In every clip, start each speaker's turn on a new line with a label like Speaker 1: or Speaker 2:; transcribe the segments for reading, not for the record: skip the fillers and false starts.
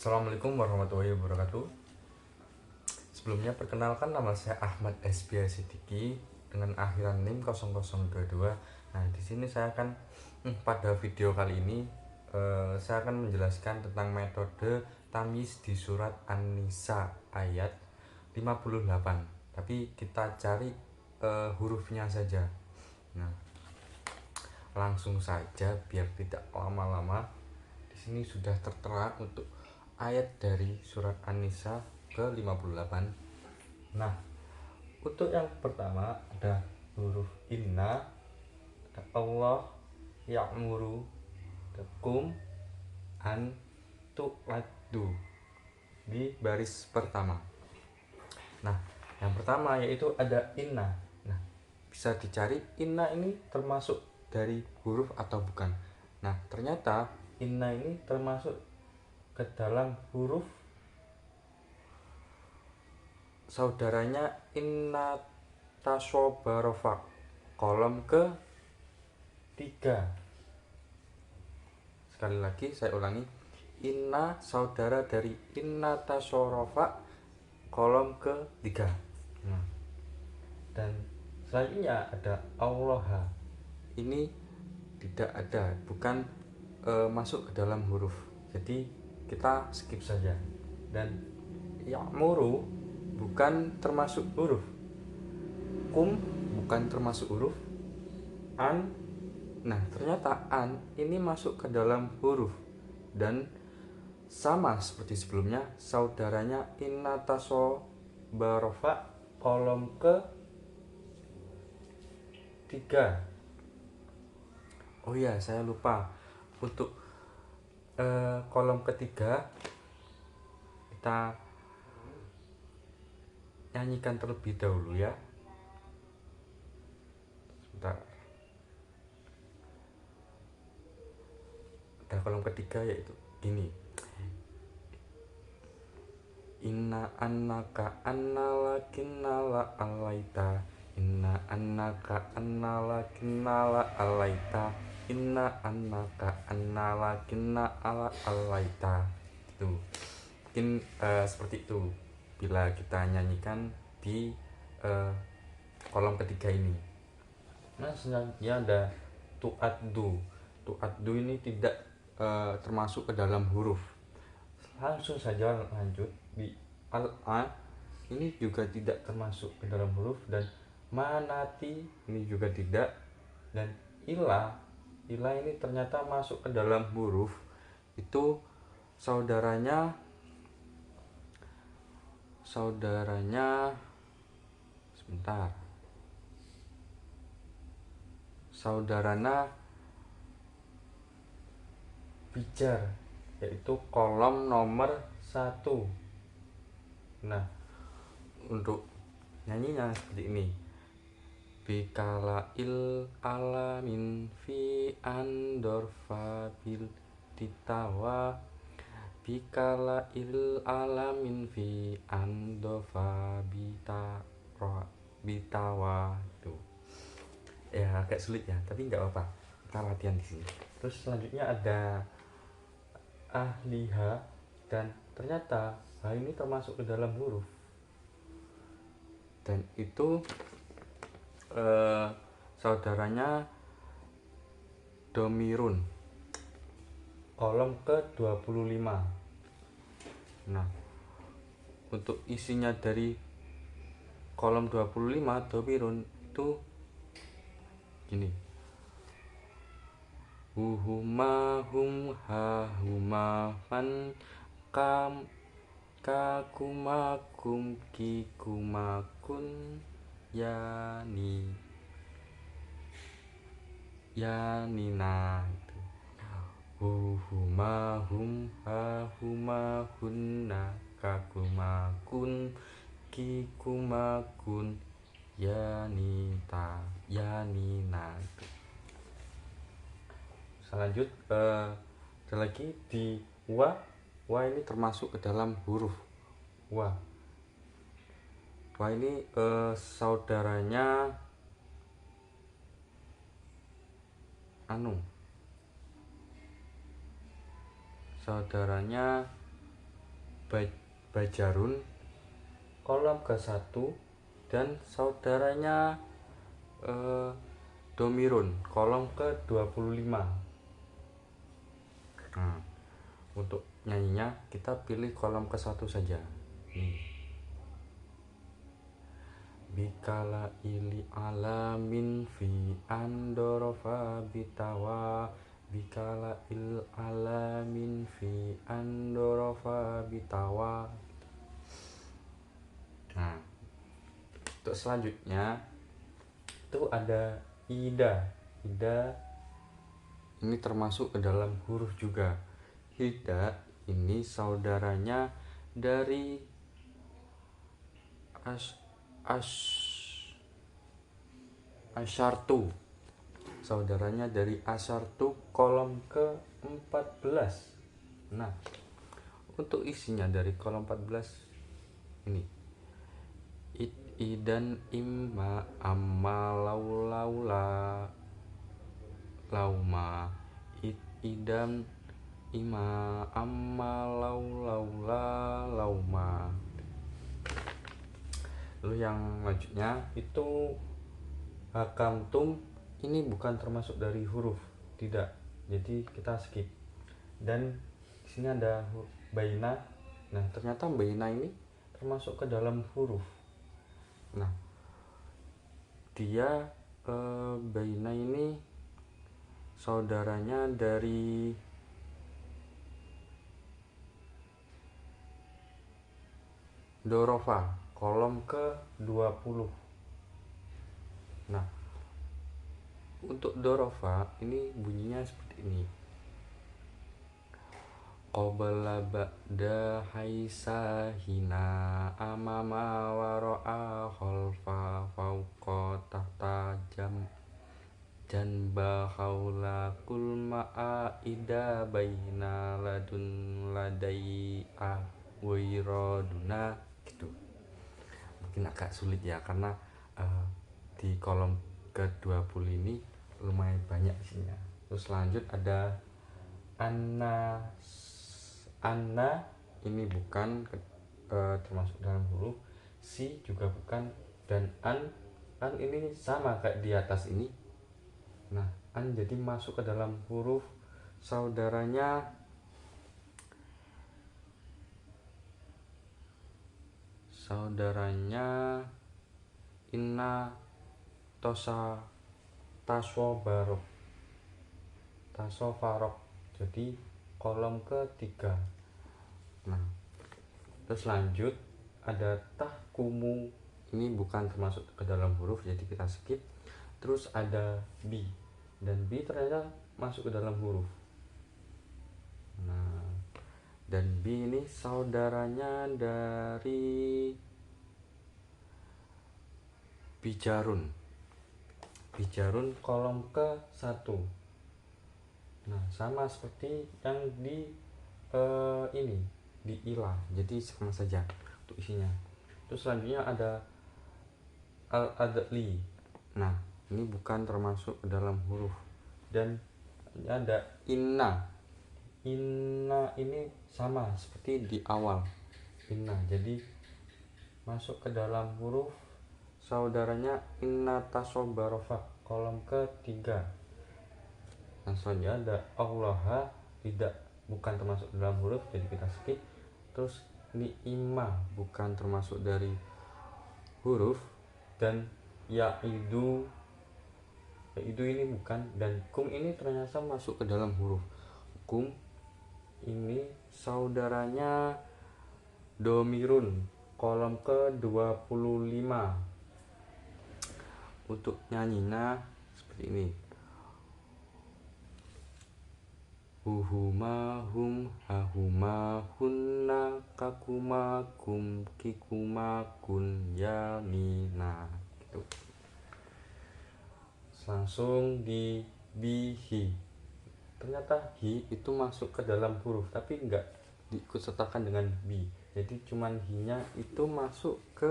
Speaker 1: Assalamualaikum warahmatullahi wabarakatuh. Sebelumnya perkenalkan, nama saya Ahmad SB Siddiqi dengan akhiran NIM 0022. Nah, di sini saya akan pada video kali ini saya akan menjelaskan tentang metode tamyiz di surat An-Nisa ayat 58. Tapi kita cari hurufnya saja. Nah, langsung saja biar tidak lama-lama. Di sini sudah tertera untuk ayat dari surat An-Nisa ke-58. Nah, untuk yang pertama ada huruf inna, ada Allah ya'muru kum an tu'addu di baris pertama. Nah, yang pertama yaitu ada inna. Nah, bisa dicari inna ini termasuk dari huruf atau bukan. Nah, ternyata inna ini termasuk ke dalam huruf saudaranya inna tasobarofak, kolom ke 3. Sekali lagi saya ulangi, inna saudara dari inna tasorofa, kolom ke 3. Nah, dan selanjutnya ada Allah, ini tidak ada, bukan masuk ke dalam huruf, jadi kita skip saja. Dan ya'muru bukan termasuk huruf, kum bukan termasuk huruf, an, nah ternyata an ini masuk ke dalam huruf dan sama seperti sebelumnya, saudaranya inna taso barofa, kolom ke 3. Oh iya, saya lupa untuk kolom ketiga kita nyanyikan terlebih dahulu ya. Sebentar. Ada kolom ketiga yaitu gini. Inna annaka annala kinnala alaita, inna annaka annala kinnala alaita, inna annaka annala kinna ala alaita. Itu mungkin seperti itu bila kita nyanyikan di kolom ketiga ini. Nah, selanjutnya ada tu'addu. Tu'addu ini tidak termasuk ke dalam huruf. Langsung saja lanjut di al-a, ini juga tidak termasuk ke dalam huruf, dan manati ini juga tidak, dan ila ini ternyata masuk ke dalam huruf. Itu saudaranya sebentar, saudarana bijar, yaitu kolom nomor 1. Nah, untuk nyanyinya seperti ini. Bikala il alamin fi andorfa bil ditawa, bikala il alamin fi andorfa bitawa. Itu ya agak sulit ya, tapi nggak apa-apa, kita latihan di sini. Terus selanjutnya ada ahliha, dan ternyata ha ini termasuk ke dalam huruf, dan itu saudaranya domirun, kolom ke 25. Nah, untuk isinya dari kolom 25 domirun itu gini. Huma hum ha huma fan kam kakumakum kikumakun yani yanina. Huma hum ha huma hunna kakumakun kikumakun yanita yanina. Selanjut ada lagi di wa ini termasuk ke dalam huruf wa ini saudaranya saudaranya Bajarun kolom ke-1 dan saudaranya Domirun kolom ke-25. Nah, untuk nyanyinya kita pilih kolom ke-1 saja. Bikala ili alamin fi andorofa bitawa, bikala il alamin fi andorofa bitawa. Nah, untuk selanjutnya itu ada ida. Ida ini termasuk ke dalam huruf juga. Ida ini saudaranya dari asyartu. Saudaranya dari asyartu kolom ke-14. Nah, untuk isinya dari kolom 14 ini. Idan imma amma laula lauma. Idan imma amma laula lauma. Lalu yang selanjutnya itu hakamtum, ini bukan termasuk dari huruf, tidak, jadi kita skip. Dan di sini ada baina. Nah, ternyata baina ini termasuk ke dalam huruf. Nah, dia baina ini saudaranya dari dorofa kolom ke-20. Nah, untuk dorofa ini bunyinya seperti ini. Qabla ba'da haisa hina amama wara'a khalfa fauqa tahta janba haula kul ma'a ida baina ladun ladai wiraduna gitu. Mungkin agak sulit ya karena di kolom ke-20 ini lumayan banyak isinya. Terus lanjut ada anna ini bukan termasuk dalam huruf, si juga bukan, dan an ini sama kayak di atas ini. Nah, an jadi masuk ke dalam huruf saudaranya inna tasofarok, jadi kolom ke-3. Nah, terus lanjut ada tahkumu, ini bukan termasuk ke dalam huruf jadi kita skip. Terus ada bi, dan bi ternyata masuk ke dalam huruf. Nah, dan bi ini saudaranya dari bijarun kolom ke-1. Nah, sama seperti yang di ini di ilah, jadi sama saja untuk isinya. Terus selanjutnya ada al-adli. Nah, ini bukan termasuk ke dalam huruf. Dan ada inna ini sama seperti di awal inna, jadi masuk ke dalam huruf saudaranya inna tasobarofa kolom ke-3. Nah, selanjutnya ada Allah, bukan termasuk dalam huruf jadi kita skip. Terus ni'imah bukan termasuk dari huruf, dan yaidu ini bukan, dan kum ini ternyata masuk ke dalam huruf. Kum ini saudaranya domirun kolom ke-25. Untuk nyanyinya seperti ini. Huhuma hum hahuma hunna kakuma kum kikuma kun yamina gitu. Langsung di bihi, ternyata hi itu masuk ke dalam huruf tapi enggak diikutsertakan dengan bi, jadi cuman hi-nya itu masuk ke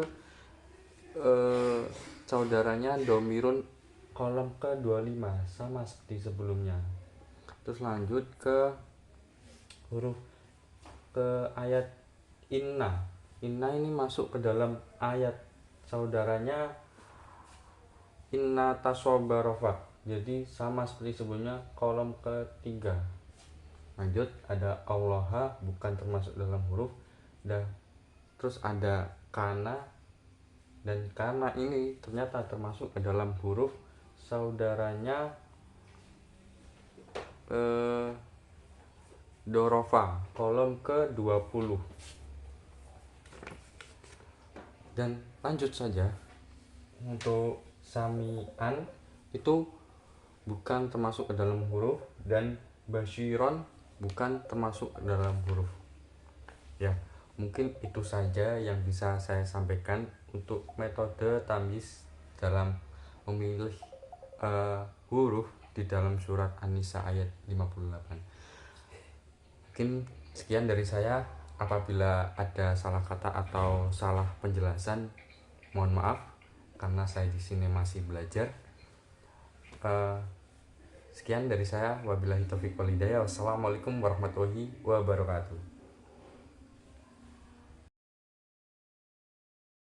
Speaker 1: saudaranya domirun kolom ke-25 sama seperti sebelumnya. Terus lanjut ke huruf ke ayat inna ini masuk ke dalam ayat saudaranya inna tasobarofa, jadi sama seperti sebelumnya kolom ketiga. Lanjut, ada allaha bukan termasuk dalam huruf, terus ada kana, dan kana ini ternyata termasuk ke dalam huruf saudaranya dorofa kolom ke-20. Dan lanjut saja, untuk sami'an itu bukan termasuk ke dalam huruf, dan basyiron bukan termasuk ke dalam huruf. Ya, mungkin itu saja yang bisa saya sampaikan untuk metode tamyiz dalam memilih huruf di dalam surat An-Nisa ayat 58. Mungkin sekian dari saya. Apabila ada salah kata atau salah penjelasan, mohon maaf karena saya di sini masih belajar. Sekian dari saya. Wabillahi taufiq wal hidayah. Wassalamualaikum warahmatullahi wabarakatuh.